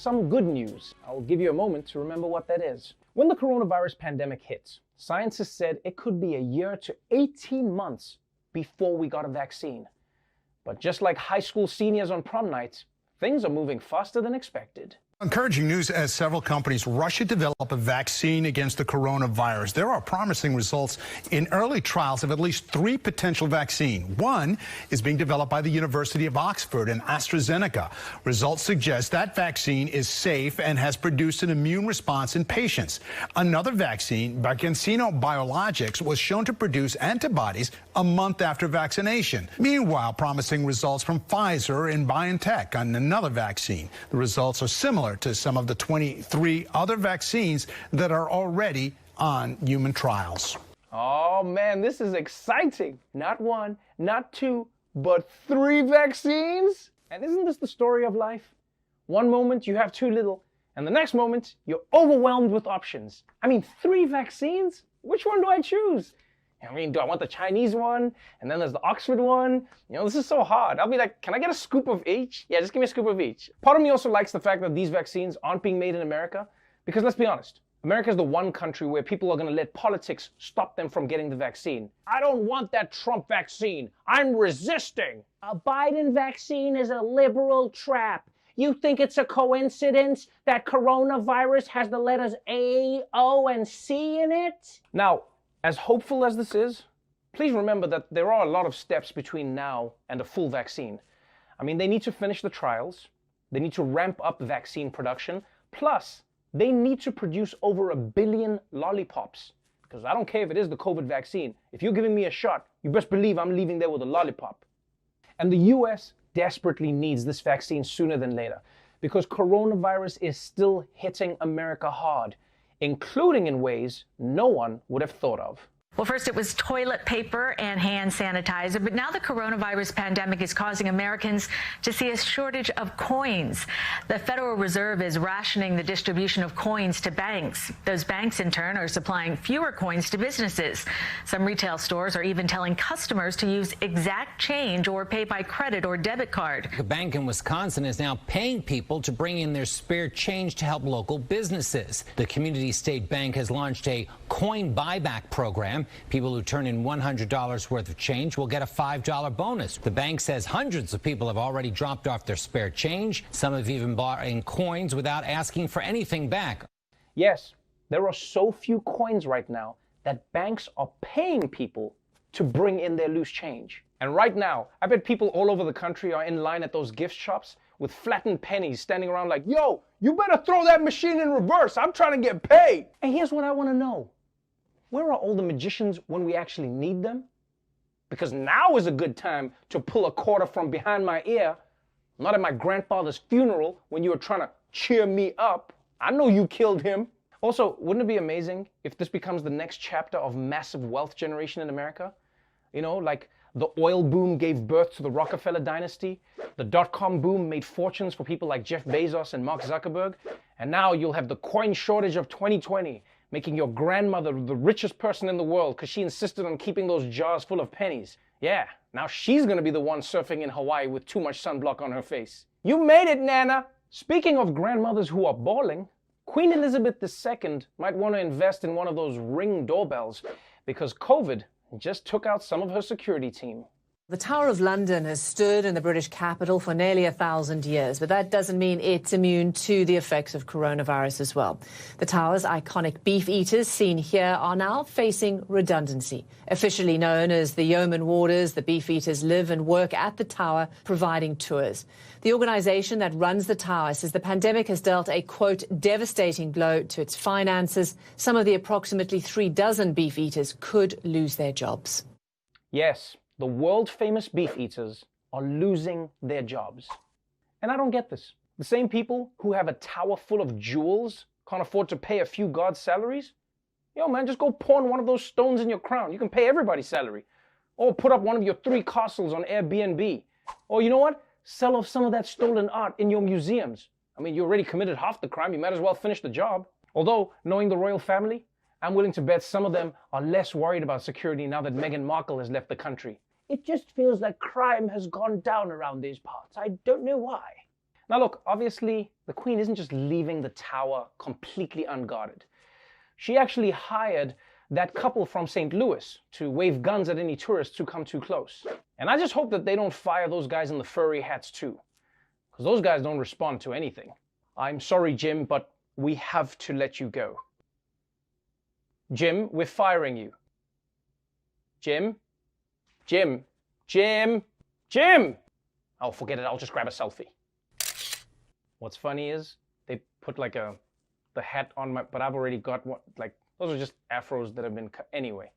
some good news. I'll give you a moment to remember what that is. When the coronavirus pandemic hit, scientists said it could be a year to 18 months before we got a vaccine. But just like high school seniors on prom night, things are moving faster than expected. Encouraging news as several companies rush to develop a vaccine against the coronavirus. There are promising results in early trials of at least 3 potential vaccines. One is being developed by the University of Oxford and AstraZeneca. Results suggest that vaccine is safe and has produced an immune response in patients. Another vaccine by Cancino Biologics was shown to produce antibodies a month after vaccination. Meanwhile, promising results from Pfizer and BioNTech on another vaccine. The results are similar to some of the 23 other vaccines that are already on human trials. Oh man, this is exciting. Not 1, not 2, but 3 vaccines? And isn't this the story of life? One moment you have too little, and the next moment you're overwhelmed with options. I mean, 3 vaccines? Which one do I choose? I mean, do I want the Chinese one? And then there's the Oxford one? You know, this is so hard. I'll be like, can I get a scoop of each? Yeah, just give me a scoop of each. Part of me also likes the fact that these vaccines aren't being made in America, because let's be honest, America is the one country where people are going to let politics stop them from getting the vaccine. I don't want that Trump vaccine. I'm resisting. A Biden vaccine is a liberal trap. You think it's a coincidence that coronavirus has the letters A, O, and C in it? Now, as hopeful as this is, please remember that there are a lot of steps between now and a full vaccine. I mean, they need to finish the trials, they need to ramp up vaccine production, plus they need to produce over 1 billion lollipops. Because I don't care if it is the COVID vaccine, if you're giving me a shot, you best believe I'm leaving there with a lollipop. And the US desperately needs this vaccine sooner than later, because coronavirus is still hitting America hard, including in ways no one would have thought of. Well, first it was toilet paper and hand sanitizer, but now the coronavirus pandemic is causing Americans to see a shortage of coins. The Federal Reserve is rationing the distribution of coins to banks. Those banks, in turn, are supplying fewer coins to businesses. Some retail stores are even telling customers to use exact change or pay by credit or debit card. A bank in Wisconsin is now paying people to bring in their spare change to help local businesses. The Community State Bank has launched a coin buyback program. People who turn in $100 worth of change will get a $5 bonus. The bank says hundreds of people have already dropped off their spare change. Some have even bought in coins without asking for anything back. Yes, there are so few coins right now that banks are paying people to bring in their loose change. And right now, I bet people all over the country are in line at those gift shops with flattened pennies standing around like, yo, you better throw that machine in reverse. I'm trying to get paid. And here's what I want to know. Where are all the magicians when we actually need them? Because now is a good time to pull a quarter from behind my ear, not at my grandfather's funeral when you were trying to cheer me up. I know you killed him. Also, wouldn't it be amazing if this becomes the next chapter of massive wealth generation in America? You know, like the oil boom gave birth to the Rockefeller dynasty, the dot-com boom made fortunes for people like Jeff Bezos and Mark Zuckerberg, and now you'll have the coin shortage of 2020, making your grandmother the richest person in the world because she insisted on keeping those jars full of pennies. Yeah, now she's gonna be the one surfing in Hawaii with too much sunblock on her face. You made it, Nana! Speaking of grandmothers who are balling, Queen Elizabeth II might want to invest in one of those Ring doorbells because COVID just took out some of her security team. The Tower of London has stood in the British capital for nearly 1,000 years, but that doesn't mean it's immune to the effects of coronavirus as well. The tower's iconic Beefeaters seen here are now facing redundancy. Officially known as the Yeoman Warders, the Beefeaters live and work at the tower, providing tours. The organisation that runs the tower says the pandemic has dealt a, quote, devastating blow to its finances. Some of the approximately 36 Beefeaters could lose their jobs. Yes. The world-famous Beefeaters are losing their jobs. And I don't get this. The same people who have a tower full of jewels can't afford to pay a few guards' salaries? Yo, man, just go pawn one of those stones in your crown. You can pay everybody's salary. Or put up one of your 3 castles on Airbnb. Or you know what? Sell off some of that stolen art in your museums. I mean, you already committed half the crime. You might as well finish the job. Although, knowing the royal family, I'm willing to bet some of them are less worried about security now that Meghan Markle has left the country. It just feels like crime has gone down around these parts. I don't know why. Now look, obviously, the Queen isn't just leaving the tower completely unguarded. She actually hired that couple from St. Louis to wave guns at any tourists who come too close. And I just hope that they don't fire those guys in the furry hats too, because those guys don't respond to anything. I'm sorry, Jim, but we have to let you go. Jim, we're firing you. Jim? Jim? Jim? Jim! Oh, forget it, I'll just grab a selfie. What's funny is, they put like the hat on my, but I've already got one, like, those are just afros that have been cut. Anyway,